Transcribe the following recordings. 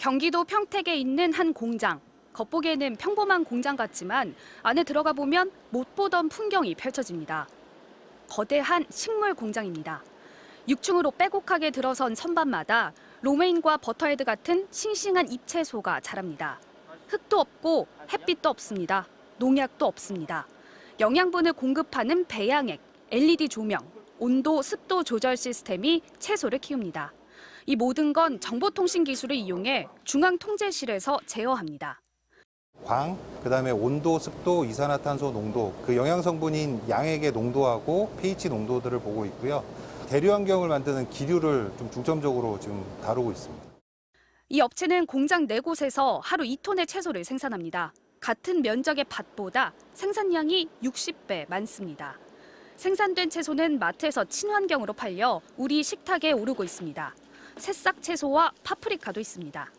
경기도 평택에 있는 한 공장. 겉보기에는 평범한 공장 같지만 안에 들어가 보면 못 보던 풍경이 펼쳐집니다. 거대한 식물 공장입니다. 6층으로 빼곡하게 들어선 선반마다 로메인과 버터헤드 같은 싱싱한 잎채소가 자랍니다. 흙도 없고 햇빛도 없습니다. 농약도 없습니다. 영양분을 공급하는 배양액, LED 조명, 온도, 습도 조절 시스템이 채소를 키웁니다. 이 모든 건 정보통신 기술을 이용해 중앙통제실에서 제어합니다. 광, 그다음에 온도, 습도, 이산화탄소 농도, 그 영양 성분인 양액의 농도하고 pH 농도들을 보고 있고요. 대류 환경을 만드는 기류를 좀 중점적으로 지금 다루고 있습니다. 이 업체는 공장 4곳에서 하루 2톤의 채소를 생산합니다. 같은 면적의 밭보다 생산량이 60배 많습니다. 생산된 채소는 마트에서 친환경으로 팔려 우리 식탁에 오르고 있습니다. 새싹 채소와 파프리카도 있습니다.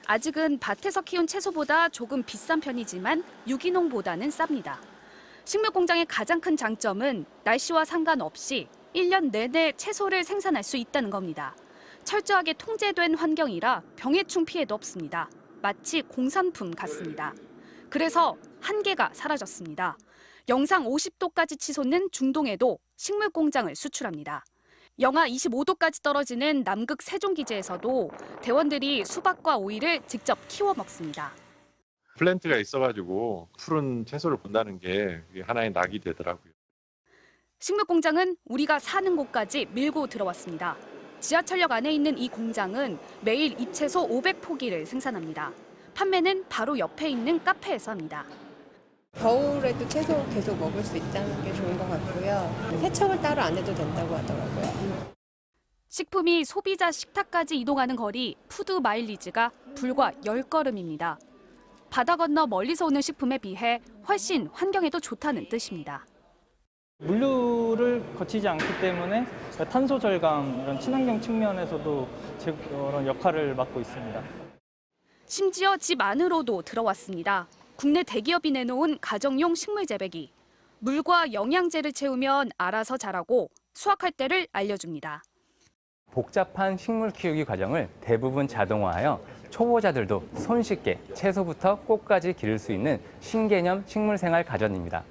아직은 밭에서 키운 채소보다 조금 비싼 편이지만 유기농보다는 쌉니다. 식물 공장의 가장 큰 장점은 날씨와 상관없이 1년 내내 채소를 생산할 수 있다는 겁니다. 철저하게 통제된 환경이라 병해충 피해도 없습니다. 마치 공산품 같습니다. 그래서 한계가 사라졌습니다. 영상 50도까지 치솟는 중동에도 식물 공장을 수출합니다. 영하 25도까지 떨어지는 남극 세종기지에서도 대원들이 수박과 오이를 직접 키워 먹습니다. 플랜트가 있어가지고 푸른 채소를 본다는 게 하나의 낙이 되더라고요. 식물 공장은 우리가 사는 곳까지 밀고 들어왔습니다. 지하철역 안에 있는 이 공장은 매일 잎채소 500포기를 생산합니다. 판매는 바로 옆에 있는 카페에서 합니다. 겨울에도 채소 계속 먹을 수 있다는 게 좋은 것 같고요. 세척을 따로 안 해도 된다고 하더라고요. 식품이 소비자 식탁까지 이동하는 거리 푸드 마일리지가 불과 10걸음입니다. 바다 건너 멀리서 오는 식품에 비해 훨씬 환경에도 좋다는 뜻입니다. 물류를 거치지 않기 때문에 탄소 절감, 이런 친환경 측면에서도 그런 역할을 맡고 있습니다. 심지어 집 안으로도 들어왔습니다. 국내 대기업이 내놓은 가정용 식물 재배기. 물과 영양제를 채우면 알아서 자라고 수확할 때를 알려줍니다. 복잡한 식물 키우기 과정을 대부분 자동화하여 초보자들도 손쉽게 채소부터 꽃까지 기를 수 있는 신개념 식물생활 가전입니다.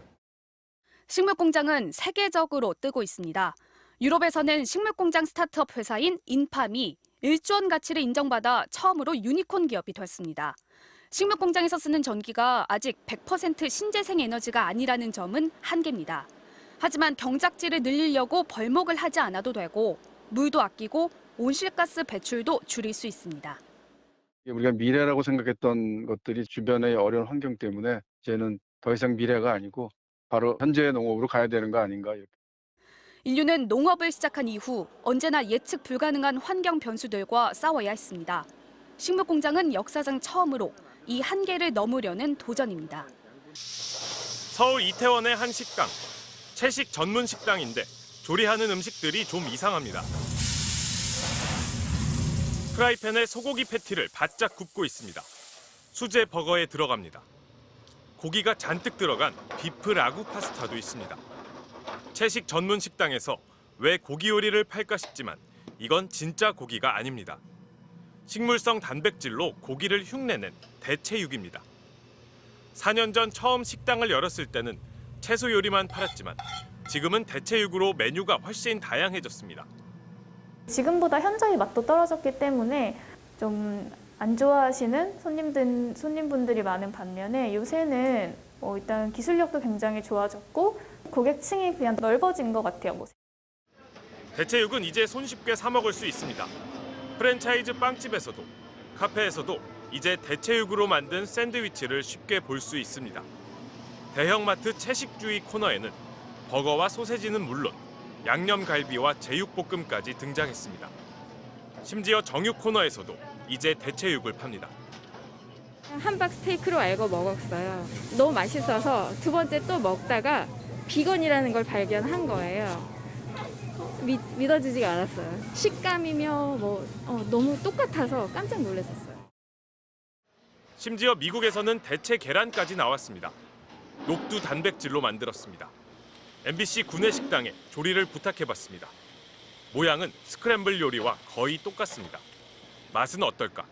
식물 공장은 세계적으로 뜨고 있습니다. 유럽에서는 식물 공장 스타트업 회사인 인팜이 1조 원 가치를 인정받아 처음으로 유니콘 기업이 됐습니다. 식물 공장에서 쓰는 전기가 아직 100% 신재생 에너지가 아니라는 점은 한계입니다. 하지만 경작지를 늘리려고 벌목을 하지 않아도 되고 물도 아끼고 온실가스 배출도 줄일 수 있습니다. 우리가 미래라고 생각했던 것들이 주변의 어려운 환경 때문에 이제는 더 이상 미래가 아니고 바로 현재의 농업으로 가야 되는 거 아닌가. 인류는 농업을 시작한 이후 언제나 예측 불가능한 환경 변수들과 싸워야 했습니다. 식물 공장은 역사상 처음으로 이 한계를 넘으려는 도전입니다. 서울 이태원의 한 식당. 채식 전문 식당인데 조리하는 음식들이 좀 이상합니다. 프라이팬에 소고기 패티를 바짝 굽고 있습니다. 수제 버거에 들어갑니다. 고기가 잔뜩 들어간 비프 라구 파스타도 있습니다. 채식 전문 식당에서 왜 고기 요리를 팔까 싶지만 이건 진짜 고기가 아닙니다. 식물성 단백질로 고기를 흉내낸 대체육입니다. 4년 전 처음 식당을 열었을 때는 채소 요리만 팔았지만 지금은 대체육으로 메뉴가 훨씬 다양해졌습니다. 지금보다 현저히 맛도 떨어졌기 때문에 좀 안 좋아하시는 손님분들이 많은 반면에 요새는 일단 기술력도 굉장히 좋아졌고 고객층이 그냥 넓어진 것 같아요. 대체육은 이제 손쉽게 사 먹을 수 있습니다. 프랜차이즈 빵집에서도 카페에서도 이제 대체육으로 만든 샌드위치를 쉽게 볼 수 있습니다. 대형마트 채식주의 코너에는 버거와 소세지는 물론 양념갈비와 제육볶음까지 등장했습니다. 심지어 정육 코너에서도 이제 대체육을 팝니다. 함박 스테이크로 알고 먹었어요. 너무 맛있어서 두 번째 또 먹다가 비건이라는 걸 발견한 거예요. 믿어지지가 않았어요. 식감이며 너무 똑같아서 깜짝 놀랐었어요. 심지어 미국에서는 대체 계란까지 나왔습니다. 녹두 단백질로 만들었습니다. MBC 구내식당에 조리를 부탁해봤습니다. 모양은 스크램블 요리와 거의 똑같습니다. 맛은 어떨까?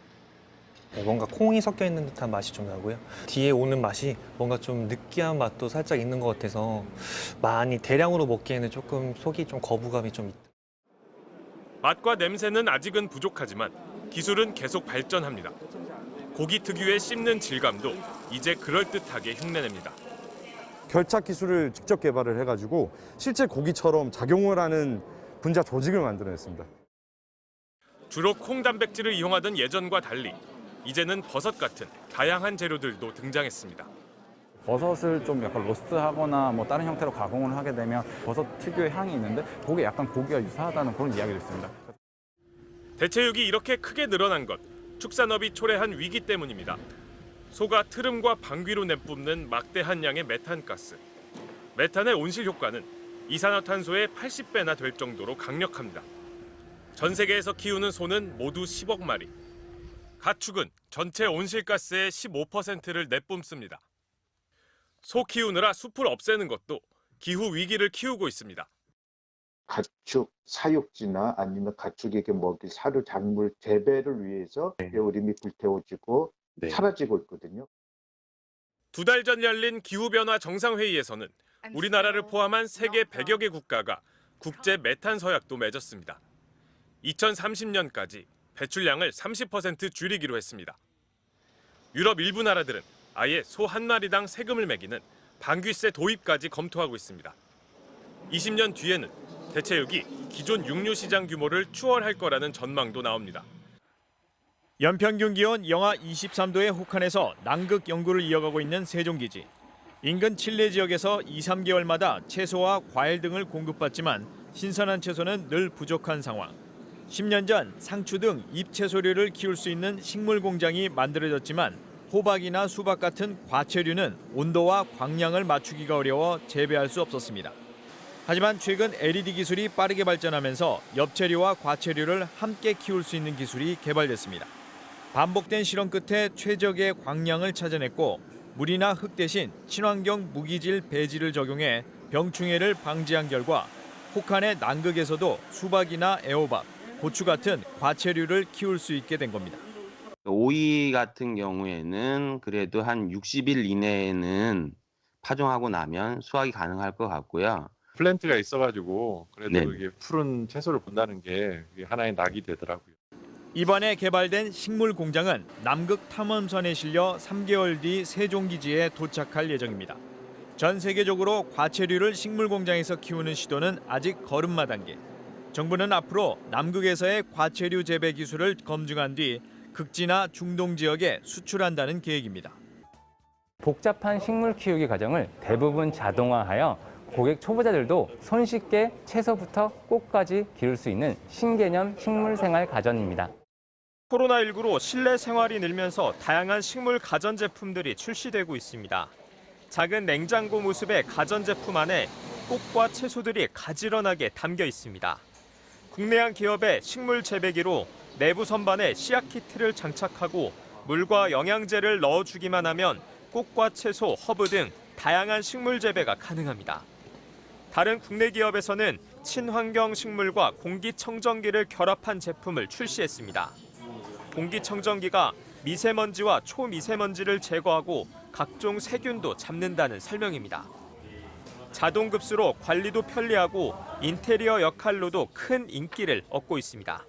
뭔가 콩이 섞여 있는 듯한 맛이 좀 나고요. 뒤에 오는 맛이 뭔가 좀 느끼한 맛도 살짝 있는 것 같아서 많이 대량으로 먹기에는 조금 속이 좀 거부감이 좀 있다. 맛과 냄새는 아직은 부족하지만 기술은 계속 발전합니다. 고기 특유의 씹는 질감도 이제 그럴듯하게 흉내냅니다. 결착 기술을 직접 개발을 해가지고 실제 고기처럼 작용을 하는 분자 조직을 만들어냈습니다. 주로 콩 단백질을 이용하던 예전과 달리 이제는 버섯 같은 다양한 재료들도 등장했습니다. 버섯을 좀 약간 로스트하거나 뭐 다른 형태로 가공을 하게 되면 버섯 특유의 향이 있는데 그게 약간 고기와 유사하다는 그런 이야기를 했습니다. 대체육이 이렇게 크게 늘어난 것, 축산업이 초래한 위기 때문입니다. 소가 트름과 방귀로 내뿜는 막대한 양의 메탄가스. 메탄의 온실 효과는 이산화탄소의 80배나 될 정도로 강력합니다. 전 세계에서 키우는 소는 모두 10억 마리. 가축은 전체 온실가스의 15%를 내뿜습니다. 소 키우느라 숲을 없애는 것도 기후 위기를 키우고 있습니다. 가축 사육지나 아니면 가축에게 먹일 사료 작물 재배를 위해서 게으름이 불태워지고 사라지고 있거든요. 2달 전 열린 기후변화 정상회의에서는 우리나라를 포함한 세계 100여 개 국가가 국제 메탄 서약도 맺었습니다. 2030년까지 배출량을 30% 줄이기로 했습니다. 유럽 일부 나라들은 아예 소 한 마리당 세금을 매기는 방귀세 도입까지 검토하고 있습니다. 20년 뒤에는 대체육이 기존 육류 시장 규모를 추월할 거라는 전망도 나옵니다. 연평균 기온 영하 23도의 혹한에서 남극 연구를 이어가고 있는 세종기지. 인근 칠레 지역에서 2~3개월마다 채소와 과일 등을 공급받지만 신선한 채소는 늘 부족한 상황. 10년 전 상추 등 잎채소류를 키울 수 있는 식물 공장이 만들어졌지만 호박이나 수박 같은 과채류는 온도와 광량을 맞추기가 어려워 재배할 수 없었습니다. 하지만 최근 LED 기술이 빠르게 발전하면서 엽채류와 과채류를 함께 키울 수 있는 기술이 개발됐습니다. 반복된 실험 끝에 최적의 광량을 찾아냈고 물이나 흙 대신 친환경 무기질 배지를 적용해 병충해를 방지한 결과 혹한의 남극에서도 수박이나 애호박, 고추 같은 과채류를 키울 수 있게 된 겁니다. 오이 같은 경우에는 그래도 한 60일 이내에는 파종하고 나면 수확이 가능할 것 같고요. 플랜트가 있어가지고 그래도 네. 이게 푸른 채소를 본다는 게 하나의 낙이 되더라고요. 이번에 개발된 식물 공장은 남극 탐험선에 실려 3개월 뒤 세종기지에 도착할 예정입니다. 전 세계적으로 과채류를 식물 공장에서 키우는 시도는 아직 걸음마 단계. 정부는 앞으로 남극에서의 과채류 재배 기술을 검증한 뒤 극지나 중동 지역에 수출한다는 계획입니다. 복잡한 식물 키우기 과정을 대부분 자동화하여 고객 초보자들도 손쉽게 채소부터 꽃까지 기를 수 있는 신개념 식물 생활 가전입니다. 코로나19로 실내 생활이 늘면서 다양한 식물 가전 제품들이 출시되고 있습니다. 작은 냉장고 모습의 가전 제품 안에 꽃과 채소들이 가지런하게 담겨 있습니다. 국내 한 기업의 식물 재배기로 내부 선반에 씨앗 키트를 장착하고 물과 영양제를 넣어주기만 하면 꽃과 채소, 허브 등 다양한 식물 재배가 가능합니다. 다른 국내 기업에서는 친환경 식물과 공기청정기를 결합한 제품을 출시했습니다. 공기청정기가 미세먼지와 초미세먼지를 제거하고 각종 세균도 잡는다는 설명입니다. 자동급수로 관리도 편리하고 인테리어 역할로도 큰 인기를 얻고 있습니다.